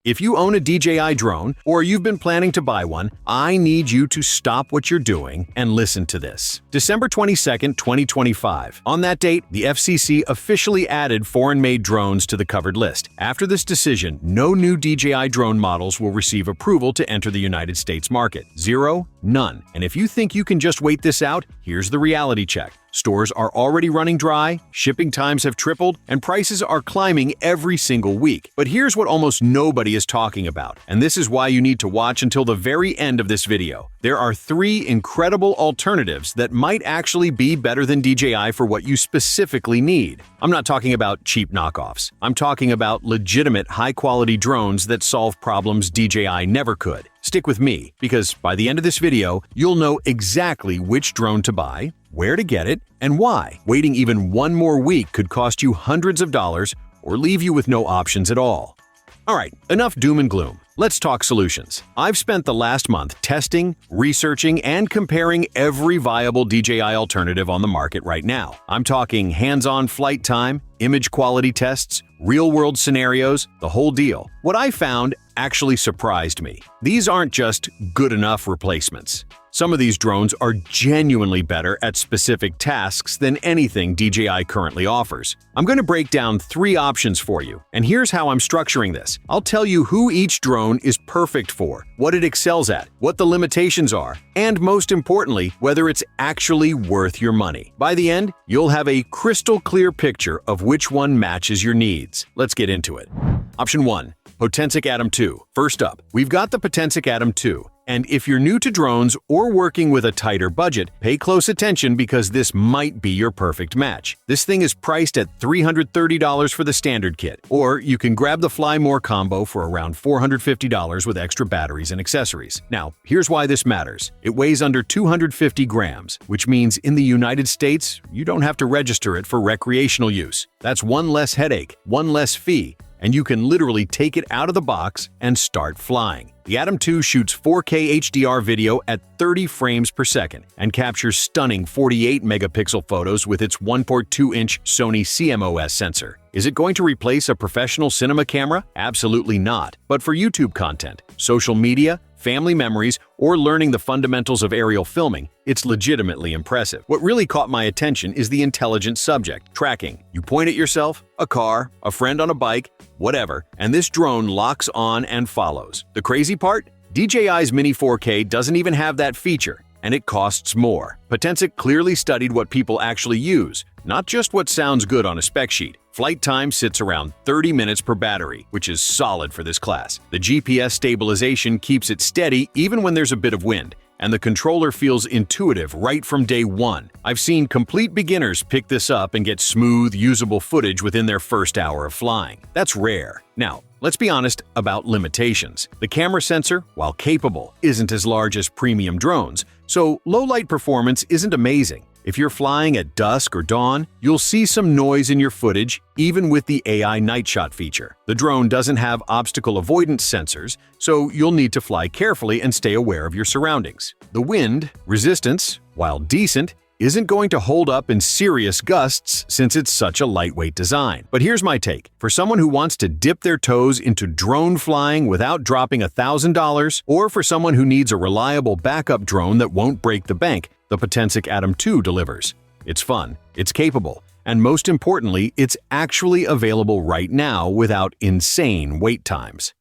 If you own a DJI drone or you've been planning to buy one, I need you to stop what you're doing and listen to this. December 22, 2025. On that date, the FCC officially added foreign-made drones to the covered list. After this decision, no new DJI drone models will receive approval to enter the United States market. Zero, none. And if you think you can just wait this out, here's the reality check. Stores are already running dry, shipping times have tripled, and prices are climbing every single week. But here's what almost nobody is talking about, and this is why you need to watch until the very end of this video. There are 3 incredible alternatives that might actually be better than DJI for what you specifically need. I'm not talking about cheap knockoffs. I'm talking about legitimate, high-quality drones that solve problems DJI never could. Stick with me, because by the end of this video, you'll know exactly which drone to buy, where to get it, and why. Waiting even one more week could cost you hundreds of dollars or leave you with no options at all. Alright, enough doom and gloom. Let's talk solutions. I've spent the last month testing, researching, and comparing every viable DJI alternative on the market right now. I'm talking hands-on flight time, image quality tests, real-world scenarios, the whole deal. What I found actually surprised me. These aren't just good enough replacements. Some of these drones are genuinely better at specific tasks than anything DJI currently offers. I'm going to break down 3 options for you, and here's how I'm structuring this. I'll tell you who each drone is perfect for, what it excels at, what the limitations are, and most importantly, whether it's actually worth your money. By the end, you'll have a crystal clear picture of which one matches your needs. Let's get into it. Option 1. Potensic Atom 2. First up, we've got the Potensic Atom 2. And if you're new to drones or working with a tighter budget, pay close attention because this might be your perfect match. This thing is priced at $330 for the standard kit, or you can grab the Fly More combo for around $450 with extra batteries and accessories. Now, here's why this matters. It weighs under 250 grams, which means in the United States, you don't have to register it for recreational use. That's one less headache, one less fee, and you can literally take it out of the box and start flying. The Atom 2 shoots 4K HDR video at 30 frames per second and captures stunning 48-megapixel photos with its 1.2-inch Sony CMOS sensor. Is it going to replace a professional cinema camera? Absolutely not. But for YouTube content, social media, family memories, or learning the fundamentals of aerial filming, it's legitimately impressive. What really caught my attention is the intelligent subject tracking. You point at yourself, a car, a friend on a bike, whatever, and this drone locks on and follows. The crazy part? DJI's Mini 4K doesn't even have that feature, and it costs more. Potensic clearly studied what people actually use, not just what sounds good on a spec sheet. Flight time sits around 30 minutes per battery, which is solid for this class. The GPS stabilization keeps it steady even when there's a bit of wind, and the controller feels intuitive right from day one. I've seen complete beginners pick this up and get smooth, usable footage within their first hour of flying. That's rare. Now, let's be honest about limitations. The camera sensor, while capable, isn't as large as premium drones, so low-light performance isn't amazing. If you're flying at dusk or dawn, you'll see some noise in your footage, even with the AI night shot feature. The drone doesn't have obstacle avoidance sensors, so you'll need to fly carefully and stay aware of your surroundings. The wind resistance, while decent, isn't going to hold up in serious gusts since it's such a lightweight design. But here's my take. For someone who wants to dip their toes into drone flying without dropping $1,000, or for someone who needs a reliable backup drone that won't break the bank, the Potensic Atom 2 delivers. It's fun, it's capable, and most importantly, it's actually available right now without insane wait times.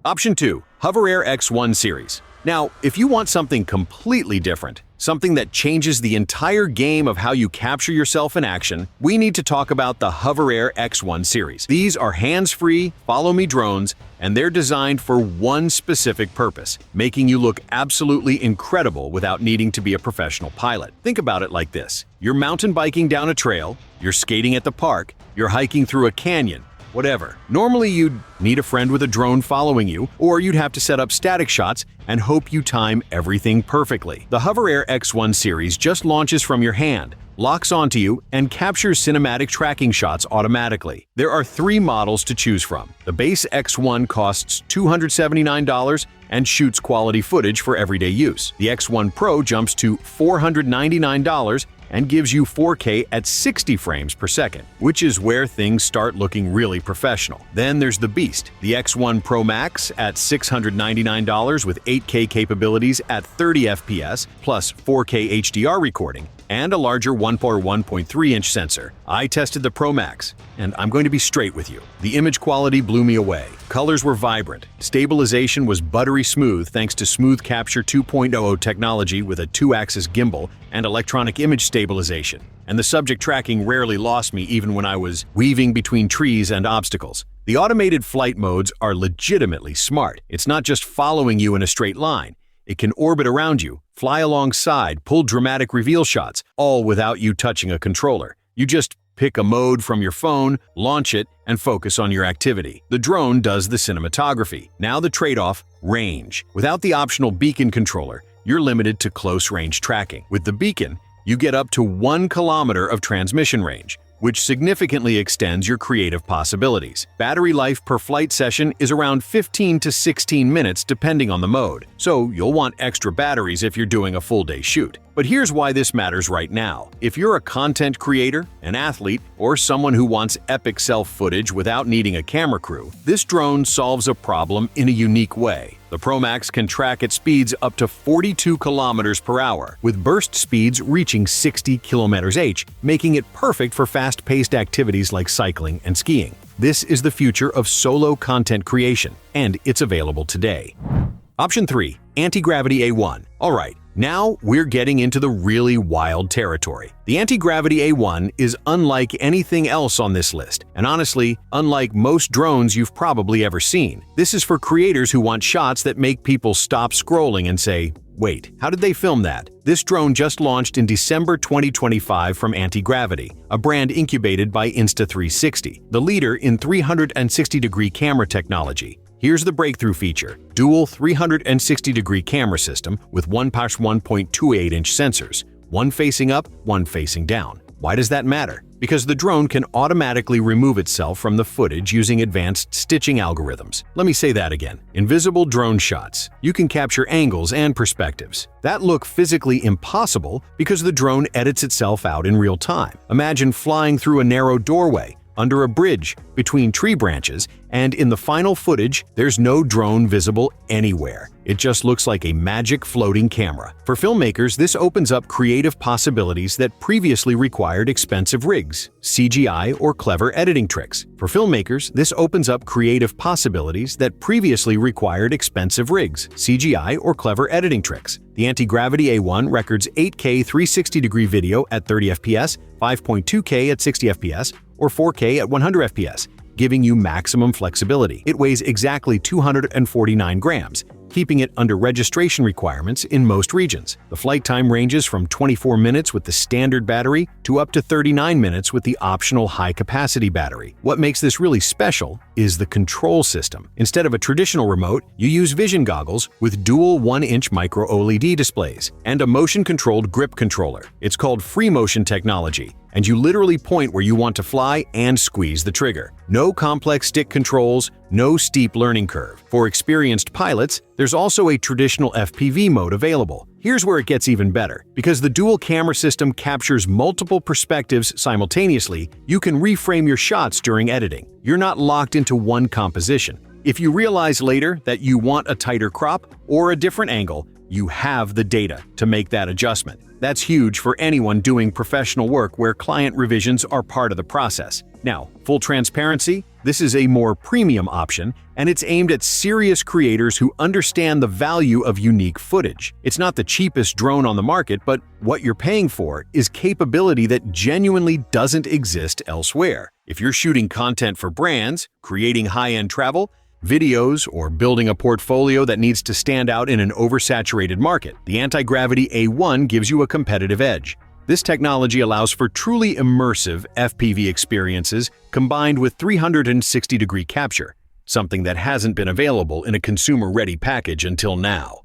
Option 2. HOVERAir X1 Series. Now, if you want something completely different, something that changes the entire game of how you capture yourself in action, we need to talk about the HOVERAir X1 Series. These are hands-free, follow-me drones, and they're designed for one specific purpose, making you look absolutely incredible without needing to be a professional pilot. Think about it like this. You're mountain biking down a trail, you're skating at the park, you're hiking through a canyon, whatever. Normally you'd need a friend with a drone following you, or you'd have to set up static shots and hope you time everything perfectly. The HOVERAir X1 Series just launches from your hand, locks onto you, and captures cinematic tracking shots automatically. There are 3 models to choose from. The base X1 costs $279 and shoots quality footage for everyday use. The X1 Pro jumps to $499 and gives you 4K at 60 frames per second, which is where things start looking really professional. Then there's the beast, the X1 Pro Max at $699 with 8K capabilities at 30 FPS plus 4K HDR recording and a larger 1.3-inch sensor. I tested the Pro Max, and I'm going to be straight with you. The image quality blew me away. Colors were vibrant. Stabilization was buttery smooth thanks to Smooth Capture 2.0 technology with a 2-axis gimbal and electronic image stabilization. And the subject tracking rarely lost me even when I was weaving between trees and obstacles. The automated flight modes are legitimately smart. It's not just following you in a straight line. It can orbit around you, fly alongside, pull dramatic reveal shots, all without you touching a controller. You just pick a mode from your phone, launch it, and focus on your activity. The drone does the cinematography. Now the trade-off, range. Without the optional beacon controller, you're limited to close-range tracking. With the beacon, you get up to 1 kilometer of transmission range, which significantly extends your creative possibilities. Battery life per flight session is around 15 to 16 minutes depending on the mode, so you'll want extra batteries if you're doing a full-day shoot. But here's why this matters right now. If you're a content creator, an athlete, or someone who wants epic self-footage without needing a camera crew, this drone solves a problem in a unique way. The Pro Max can track at speeds up to 42 kilometers per hour, with burst speeds reaching 60 km/h, making it perfect for fast-paced activities like cycling and skiing. This is the future of solo content creation, and it's available today. Option 3. Antigravity A1. Alright, now we're getting into the really wild territory. The Antigravity A1 is unlike anything else on this list, and honestly, unlike most drones you've probably ever seen. This is for creators who want shots that make people stop scrolling and say, wait, how did they film that? This drone just launched in December 2025 from Antigravity, a brand incubated by Insta360, the leader in 360-degree camera technology. Here's the breakthrough feature: dual 360-degree camera system with 1.28-inch sensors, one facing up, one facing down. Why does that matter? Because the drone can automatically remove itself from the footage using advanced stitching algorithms. Let me say that again. Invisible drone shots. You can capture angles and perspectives that look physically impossible because the drone edits itself out in real time. Imagine flying through a narrow doorway, under a bridge, between tree branches, and in the final footage, there's no drone visible anywhere. It just looks like a magic floating camera. For filmmakers, this opens up creative possibilities that previously required expensive rigs, CGI, or clever editing tricks. For filmmakers, this opens up creative possibilities that previously required expensive rigs, CGI, or clever editing tricks. The Antigravity A1 records 8K 360-degree video at 30 FPS, 5.2K at 60 FPS, or 4K at 100 FPS, giving you maximum flexibility. It weighs exactly 249 grams, keeping it under registration requirements in most regions. The flight time ranges from 24 minutes with the standard battery to up to 39 minutes with the optional high-capacity battery. What makes this really special is the control system. Instead of a traditional remote, you use vision goggles with dual 1-inch micro-OLED displays and a motion-controlled grip controller. It's called free motion technology, and you literally point where you want to fly and squeeze the trigger. No complex stick controls, no steep learning curve. For experienced pilots, there's also a traditional FPV mode available. Here's where it gets even better. Because the dual camera system captures multiple perspectives simultaneously, you can reframe your shots during editing. You're not locked into one composition. If you realize later that you want a tighter crop or a different angle, you have the data to make that adjustment. That's huge for anyone doing professional work where client revisions are part of the process. Now, full transparency, this is a more premium option, and it's aimed at serious creators who understand the value of unique footage. It's not the cheapest drone on the market, but what you're paying for is capability that genuinely doesn't exist elsewhere. If you're shooting content for brands, creating high-end travel, videos, or building a portfolio that needs to stand out in an oversaturated market, the Antigravity A1 gives you a competitive edge. This technology allows for truly immersive FPV experiences combined with 360-degree capture, something that hasn't been available in a consumer-ready package until now.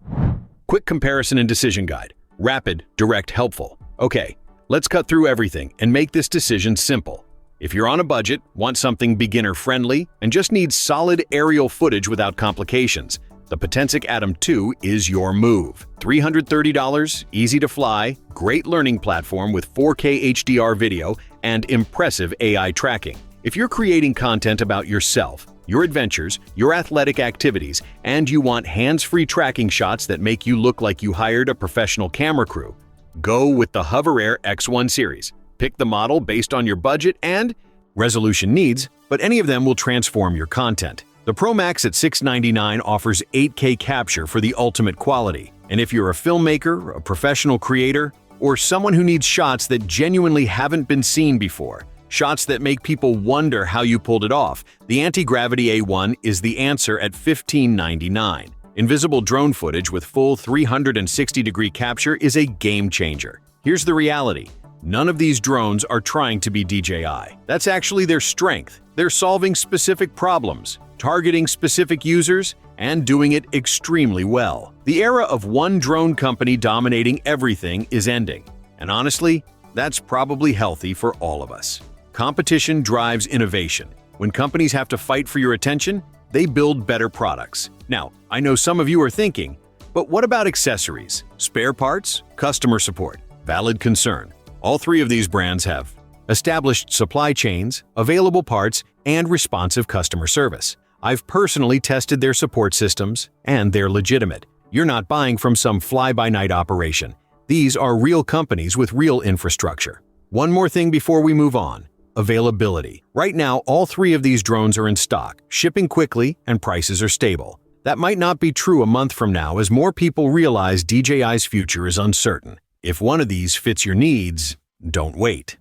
Quick comparison and decision guide. Rapid, direct, helpful. Okay, let's cut through everything and make this decision simple. If you're on a budget, want something beginner-friendly, and just need solid aerial footage without complications, the Potensic Atom 2 is your move. $330, easy to fly, great learning platform with 4K HDR video, and impressive AI tracking. If you're creating content about yourself, your adventures, your athletic activities, and you want hands-free tracking shots that make you look like you hired a professional camera crew, go with the HOVERAir X1 Series. Pick the model based on your budget and resolution needs, but any of them will transform your content. The Pro Max at $699 offers 8K capture for the ultimate quality. And if you're a filmmaker, a professional creator, or someone who needs shots that genuinely haven't been seen before, shots that make people wonder how you pulled it off, the Antigravity A1 is the answer at $1599. Invisible drone footage with full 360-degree capture is a game changer. Here's the reality. None of these drones are trying to be DJI. That's actually their strength. They're solving specific problems, targeting specific users, and doing it extremely well. The era of one drone company dominating everything is ending. And honestly, that's probably healthy for all of us. Competition drives innovation. When companies have to fight for your attention, they build better products. Now, I know some of you are thinking, but what about accessories, spare parts, customer support? Valid concern. All three of these brands have established supply chains, available parts, and responsive customer service. I've personally tested their support systems, and they're legitimate. You're not buying from some fly-by-night operation. These are real companies with real infrastructure. One more thing before we move on. Availability. Right now, all three of these drones are in stock, shipping quickly, and prices are stable. That might not be true a month from now as more people realize DJI's future is uncertain. If one of these fits your needs, don't wait.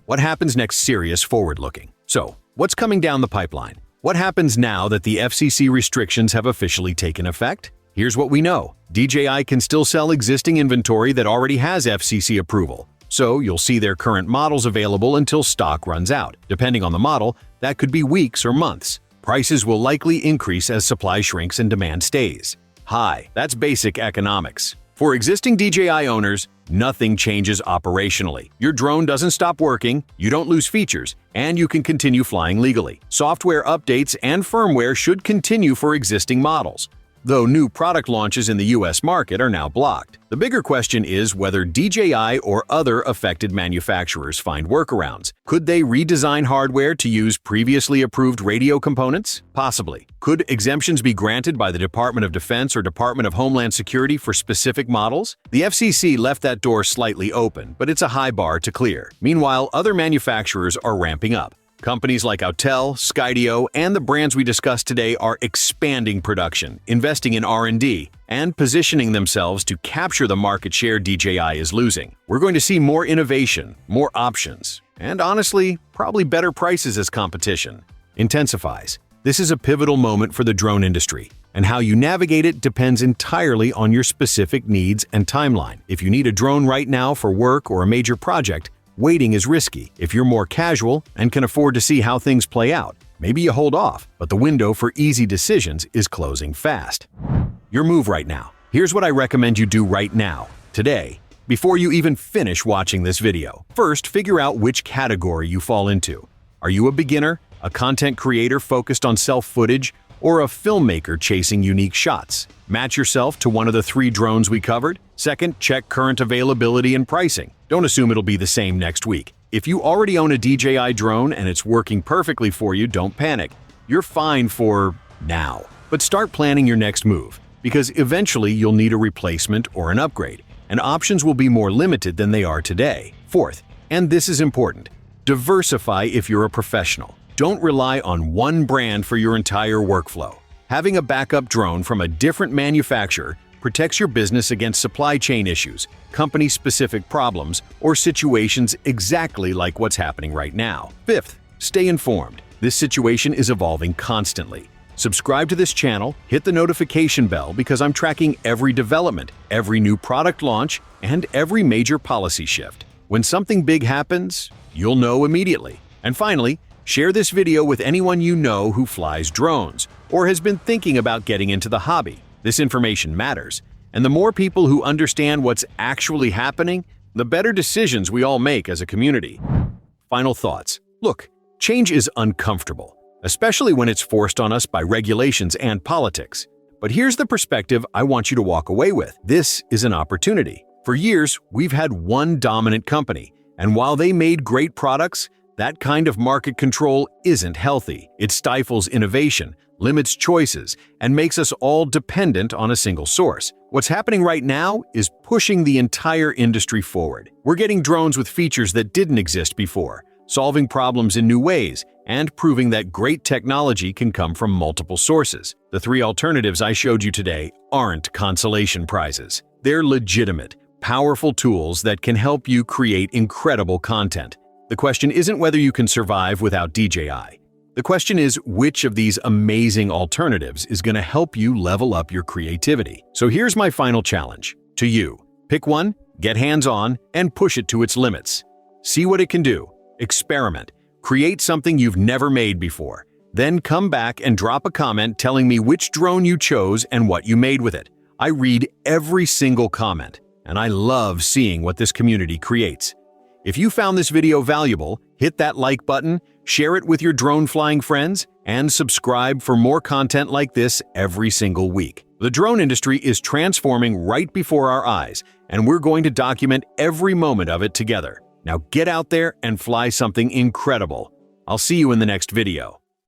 What happens next? Serious forward-looking. So, what's coming down the pipeline? What happens now that the FCC restrictions have officially taken effect? Here's what we know. DJI can still sell existing inventory that already has FCC approval. So, you'll see their current models available until stock runs out. Depending on the model, that could be weeks or months. Prices will likely increase as supply shrinks and demand stays high. That's basic economics. For existing DJI owners, nothing changes operationally. Your drone doesn't stop working, you don't lose features, and you can continue flying legally. Software updates and firmware should continue for existing models, though new product launches in the US market are now blocked. The bigger question is whether DJI or other affected manufacturers find workarounds. Could they redesign hardware to use previously approved radio components? Possibly. Could exemptions be granted by the Department of Defense or Department of Homeland Security for specific models? The FCC left that door slightly open, but it's a high bar to clear. Meanwhile, other manufacturers are ramping up. Companies like Autel, Skydio, and the brands we discussed today are expanding production, investing in R&D, and positioning themselves to capture the market share DJI is losing. We're going to see more innovation, more options, and honestly, probably better prices as competition intensifies. This is a pivotal moment for the drone industry, and how you navigate it depends entirely on your specific needs and timeline. If you need a drone right now for work or a major project, waiting is risky. If you're more casual and can afford to see how things play out, maybe you hold off, but the window for easy decisions is closing fast. Your move right now. Here's what I recommend you do right now, today, before you even finish watching this video. First, figure out which category you fall into. Are you a beginner, a content creator focused on self-footage, or a filmmaker chasing unique shots? Match yourself to one of the three drones we covered. Second, check current availability and pricing. Don't assume it'll be the same next week. If you already own a DJI drone and it's working perfectly for you, don't panic. You're fine for now. But start planning your next move, because eventually you'll need a replacement or an upgrade, and options will be more limited than they are today. Fourth, and this is important, diversify if you're a professional. Don't rely on one brand for your entire workflow. Having a backup drone from a different manufacturer protects your business against supply chain issues, company-specific problems, or situations exactly like what's happening right now. Fifth, stay informed. This situation is evolving constantly. Subscribe to this channel, hit the notification bell because I'm tracking every development, every new product launch, and every major policy shift. When something big happens, you'll know immediately. And finally, share this video with anyone you know who flies drones or has been thinking about getting into the hobby. This information matters, and the more people who understand what's actually happening, the better decisions we all make as a community. Final thoughts. Look, change is uncomfortable, especially when it's forced on us by regulations and politics. But here's the perspective I want you to walk away with. This is an opportunity. For years, we've had one dominant company, and while they made great products, that kind of market control isn't healthy. It stifles innovation, limits choices, and makes us all dependent on a single source. What's happening right now is pushing the entire industry forward. We're getting drones with features that didn't exist before, solving problems in new ways, and proving that great technology can come from multiple sources. The three alternatives I showed you today aren't consolation prizes. They're legitimate, powerful tools that can help you create incredible content. The question isn't whether you can survive without DJI. The question is which of these amazing alternatives is going to help you level up your creativity. So here's my final challenge to you. Pick one, get hands-on, and push it to its limits. See what it can do. Experiment. Create something you've never made before. Then come back and drop a comment telling me which drone you chose and what you made with it. I read every single comment, and I love seeing what this community creates. If you found this video valuable, hit that like button, share it with your drone flying friends, and subscribe for more content like this every single week. The drone industry is transforming right before our eyes, and we're going to document every moment of it together. Now get out there and fly something incredible. I'll see you in the next video.